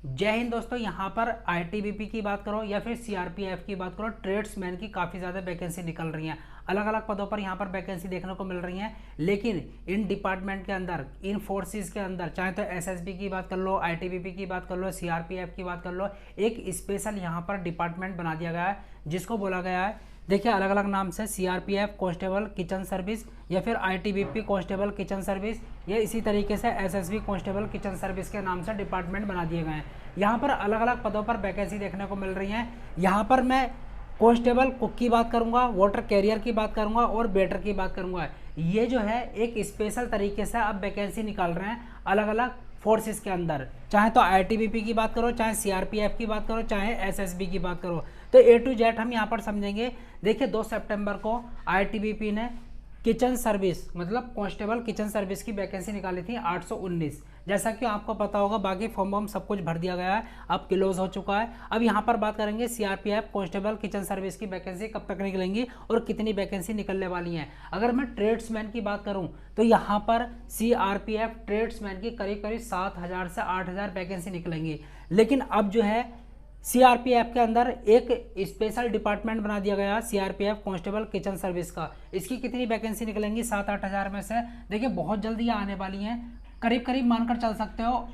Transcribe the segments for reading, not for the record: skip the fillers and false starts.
जय हिंद दोस्तों। यहाँ पर आईटीबीपी की बात करो या फिर सीआरपीएफ की बात करो, ट्रेड्समैन की काफ़ी ज़्यादा वैकेंसी निकल रही हैं। अलग अलग पदों पर यहाँ पर वैकेंसी देखने को मिल रही हैं। लेकिन इन डिपार्टमेंट के अंदर, इन फोर्सेस के अंदर, चाहे तो एसएसबी की बात कर लो, आईटीबीपी की बात कर लो, सीआरपीएफ की बात कर लो, एक स्पेशल यहाँ पर डिपार्टमेंट बना दिया गया है जिसको बोला गया है, देखिए अलग अलग नाम से, सीआरपीएफ कांस्टेबल किचन सर्विस या फिर आईटीबीपी कांस्टेबल किचन सर्विस, या इसी तरीके से एसएसबी कांस्टेबल किचन सर्विस के नाम से डिपार्टमेंट बना दिए गए हैं। यहाँ पर अलग अलग पदों पर वैकेंसी देखने को मिल रही हैं। यहाँ पर मैं कांस्टेबल कुक की बात करूँगा, वाटर कैरियर की बात करूँगा और वेटर की बात करूँगा। ये जो है एक स्पेशल तरीके से अब वैकेंसी निकाल रहे हैं अलग अलग फोर्सेस के अंदर, चाहे तो आईटीबीपी की बात करो, चाहे सीआरपीएफ की बात करो, चाहे एसएसबी की बात करो। तो ए टू जेड हम यहाँ पर समझेंगे। देखिए 2 सितंबर को आईटीबीपी ने किचन सर्विस मतलब कांस्टेबल किचन सर्विस की वैकेंसी निकाली थी 819। जैसा कि आपको पता होगा, बाकी फॉर्म वॉर्म सब कुछ भर दिया गया है, अब क्लोज हो चुका है। अब यहाँ पर बात करेंगे सीआरपीएफ कांस्टेबल किचन सर्विस की वैकेंसी कब तक निकलेंगी और कितनी वैकेंसी निकलने वाली हैं। अगर मैं ट्रेड्समैन की बात करूँ तो यहाँ पर सीआरपीएफ ट्रेड्समैन की करीब करीब 7000 से 8000 वैकेंसी निकलेंगी। लेकिन अब जो है सीआरपीएफ के अंदर एक स्पेशल डिपार्टमेंट बना दिया गया सीआरपीएफ कांस्टेबल किचन सर्विस का। इसकी कितनी वैकेंसी निकलेंगी 7-8 हज़ार में से? देखिए बहुत जल्दी आने वाली हैं, करीब करीब मानकर चल सकते हो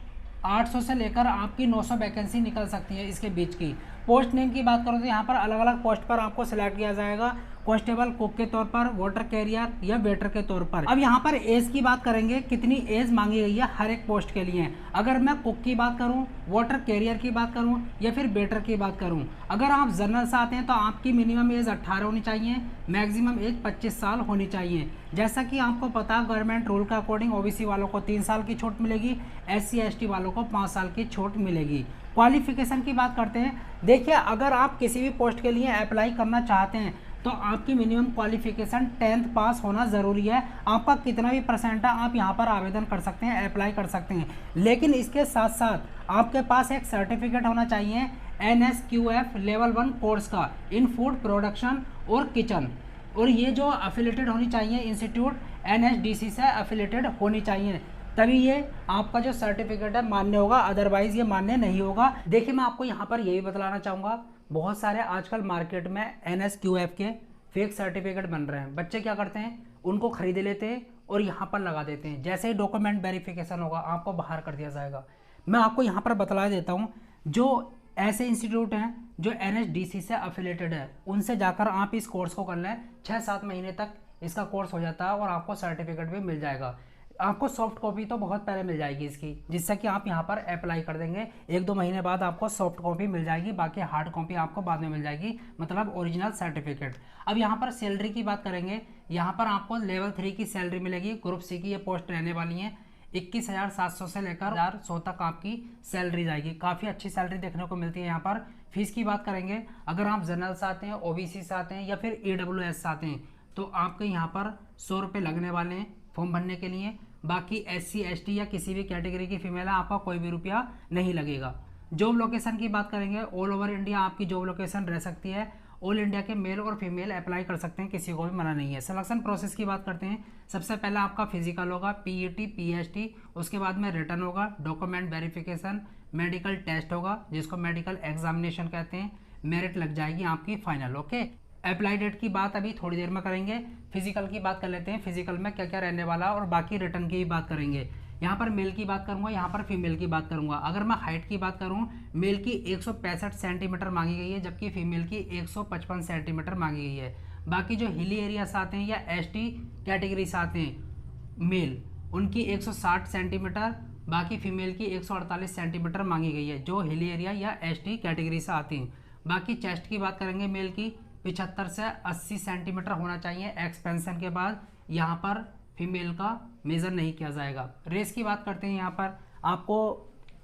800 से लेकर आपकी 900 वैकेंसी निकल सकती है इसके बीच की। पोस्ट नेम की बात करो तो यहाँ पर अलग अलग पोस्ट पर आपको सिलेक्ट किया जाएगा, कांस्टेबल कुक के तौर पर, वाटर कैरियर या वेटर के तौर पर। अब यहाँ पर एज की बात करेंगे, कितनी एज मांगी गई है हर एक पोस्ट के लिए। अगर मैं कुक की बात करूँ, वाटर कैरियर की बात करूँ या फिर वेटर की बात करूँ, अगर आप जनरल से आते हैं तो आपकी मिनिमम एज 18 होनी चाहिए, मैक्सिमम एज 25 साल होनी चाहिए। जैसा कि आपको पता, गवर्नमेंट रूल के अकॉर्डिंग ओबीसी वालों को 3 साल की छूट मिलेगी, SC ST वालों को 5 साल की छूट मिलेगी। क्वालिफिकेशन की बात करते हैं। देखिए अगर आप किसी भी पोस्ट के लिए अप्लाई करना चाहते हैं तो आपकी मिनिमम क्वालिफिकेशन 10th पास होना ज़रूरी है। आपका कितना भी परसेंट है, आप यहाँ पर आवेदन कर सकते हैं, अप्लाई कर सकते हैं। लेकिन इसके साथ साथ आपके पास एक सर्टिफिकेट होना चाहिए NSQF लेवल 1 कोर्स का इन फूड प्रोडक्शन और किचन, और ये जो अफिलेटेड होनी चाहिए इंस्टीट्यूट NSDC से अफिलेटेड होनी चाहिए, तभी ये आपका जो सर्टिफिकेट है मान्य होगा, अदरवाइज ये मान्य नहीं होगा। देखिए मैं आपको यहाँ पर यही बतलाना चाहूँगा, बहुत सारे आजकल मार्केट में NSQF के फेक सर्टिफिकेट बन रहे हैं। बच्चे क्या करते हैं, उनको खरीद लेते हैं और यहाँ पर लगा देते हैं। जैसे ही डॉक्यूमेंट वेरिफिकेशन होगा आपको बाहर कर दिया जाएगा। मैं आपको यहाँ पर बतला देता हूँ, जो ऐसे इंस्टीट्यूट हैं जो NSDC से अफिलेटेड है, उनसे जाकर आप इस कोर्स को कर लें। 6-7 महीने तक इसका कोर्स हो जाता है और आपको सर्टिफिकेट भी मिल जाएगा। आपको सॉफ्ट कॉपी तो बहुत पहले मिल जाएगी इसकी, जिससे कि आप यहाँ पर अप्लाई कर देंगे। 1-2 महीने बाद आपको सॉफ्ट कॉपी मिल जाएगी, बाकी हार्ड कॉपी आपको बाद में मिल जाएगी, मतलब ओरिजिनल सर्टिफिकेट। अब यहाँ पर सैलरी की बात करेंगे। यहाँ पर आपको लेवल 3 की सैलरी मिलेगी। ग्रुप C की ये पोस्ट रहने वाली हैं। 21,700 से लेकर 1,100 तक आपकी सैलरी जाएगी। काफ़ी अच्छी सैलरी देखने को मिलती है यहाँ पर। फीस की बात करेंगे, अगर आप जनरल से आते हैं, OBC से आते हैं या फिर EWS से आते हैं तो आपके यहाँ पर 100 रुपये लगने वाले हैं फॉर्म भरने के लिए। बाकी SC ST या किसी भी कैटेगरी की फीमेल है, आपका कोई भी रुपया नहीं लगेगा। जॉब लोकेशन की बात करेंगे, ऑल ओवर इंडिया आपकी जॉब लोकेशन रह सकती है। ऑल इंडिया के मेल और फीमेल अप्लाई कर सकते हैं, किसी को भी मना नहीं है। सिलेक्शन प्रोसेस की बात करते हैं। सबसे पहले आपका फिजिकल होगा, PET PST, उसके बाद में रिटर्न होगा, डॉक्यूमेंट वेरिफिकेशन, मेडिकल टेस्ट होगा जिसको मेडिकल एग्जामिनेशन कहते हैं, मेरिट लग जाएगी आपकी फाइनल। ओके, अप्लाई डेट की बात अभी थोड़ी देर में करेंगे। फिजिकल की बात कर लेते हैं, फिजिकल में क्या क्या रहने वाला और बाकी रिटर्न की भी बात करेंगे। यहाँ पर मेल की बात करूँगा, यहाँ पर फीमेल की बात करूँगा। अगर मैं हाइट की बात करूँ, मेल की 165 सेंटीमीटर मांगी गई है, जबकि फीमेल की 155 सेंटीमीटर मांगी गई है। बाकी जो हिली एरिया से आते हैं या ST कैटेगरी से आते हैं मेल, उनकी 160 सेंटीमीटर, बाकी फीमेल की 148 सेंटीमीटर मांगी गई है, जो हिली एरिया या ST कैटेगरी से आती हैं। बाकी चेस्ट की बात करेंगे, मेल की 75 से 80 सेंटीमीटर होना चाहिए। एक्सपेंशन के बाद यहाँ पर फीमेल का मेज़र नहीं किया जाएगा। रेस की बात करते हैं, यहाँ पर आपको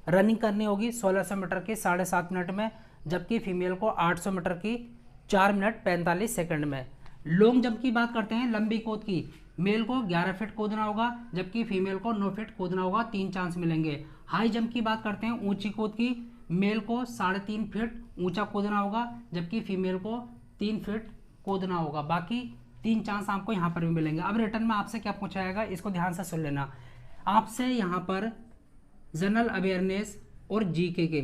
रनिंग करनी होगी 1600 मीटर की 7.5 मिनट में, जबकि फीमेल को 800 मीटर की 4 मिनट 45 सेकंड में। लॉन्ग जंप की बात करते हैं, लंबी कूद की, मेल को 11 फीट कूदना होगा, जबकि फीमेल को 9 फीट कूदना होगा, 3 चांस मिलेंगे। हाई जंप की बात करते हैं, ऊंची कूद की, मेल को 3.5 फीट ऊंचा कूदना होगा, जबकि फीमेल को 3 फीट कूदना होगा। बाकी 3 चांस आपको यहाँ पर भी मिलेंगे। अब रिटर्न में आपसे क्या पूछा जाएगा, इसको ध्यान से सुन लेना। आपसे यहाँ पर जनरल अवेयरनेस, और जीके के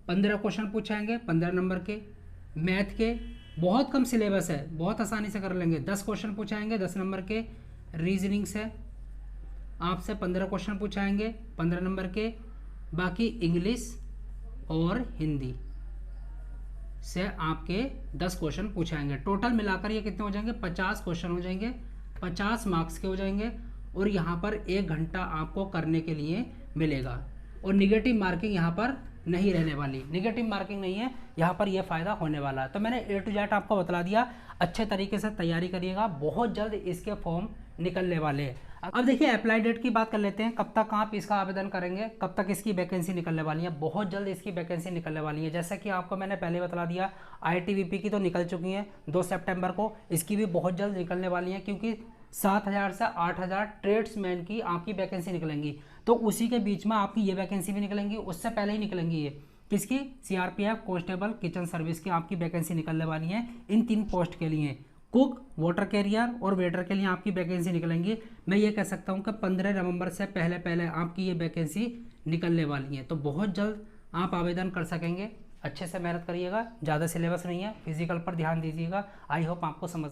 15 क्वेश्चन पूछाएंगे 15 नंबर के। मैथ के बहुत कम सिलेबस है, बहुत आसानी से कर लेंगे। 10 क्वेश्चन पूछाएंगे 10 नंबर के। रीजनिंग से आपसे 15 क्वेश्चन पूछाएंगे 15 नंबर के। बाकी इंग्लिश और हिंदी से आपके 10 क्वेश्चन पूछाएंगे। टोटल मिलाकर ये कितने हो जाएंगे, 50 क्वेश्चन हो जाएंगे, 50 मार्क्स के हो जाएंगे। और यहाँ पर 1 घंटा आपको करने के लिए मिलेगा। और निगेटिव मार्किंग यहाँ पर नहीं रहने वाली, निगेटिव मार्किंग नहीं है यहाँ पर, यह फ़ायदा होने वाला है। तो मैंने A to Z आपको बता दिया, अच्छे तरीके से तैयारी करिएगा, बहुत जल्द इसके फॉर्म निकलने वाले हैं। अब देखिए अप्लाई डेट की बात कर लेते हैं, कब तक आप इसका आवेदन करेंगे, कब तक इसकी वैकेंसी निकलने वाली है। बहुत जल्द इसकी वैकेंसी निकलने वाली है। जैसा कि आपको मैंने पहले बता दिया, IITBP की तो निकल चुकी हैं 2 सितंबर को, इसकी भी बहुत जल्द निकलने वाली है, क्योंकि 7,000 से 8,000 ट्रेड्समैन की आपकी वैकेंसी निकलेंगी। तो उसी के बीच में आपकी ये वैकेंसी भी निकलेंगी, उससे पहले ही निकलेंगी ये किसकी, CRPF कांस्टेबल किचन सर्विस की आपकी वैकेंसी निकलने वाली है। इन 3 पोस्ट के लिए, कुक, वाटर कैरियर और वेटर के लिए आपकी वैकेंसी निकलेंगी। मैं ये कह सकता हूँ कि 15 नवंबर से पहले पहले आपकी ये वैकेंसी निकलने वाली है। तो बहुत जल्द आप आवेदन कर सकेंगे। अच्छे से मेहनत करिएगा, ज़्यादा सिलेबस नहीं है, फिजिकल पर ध्यान दीजिएगा। आई होप आपको समझ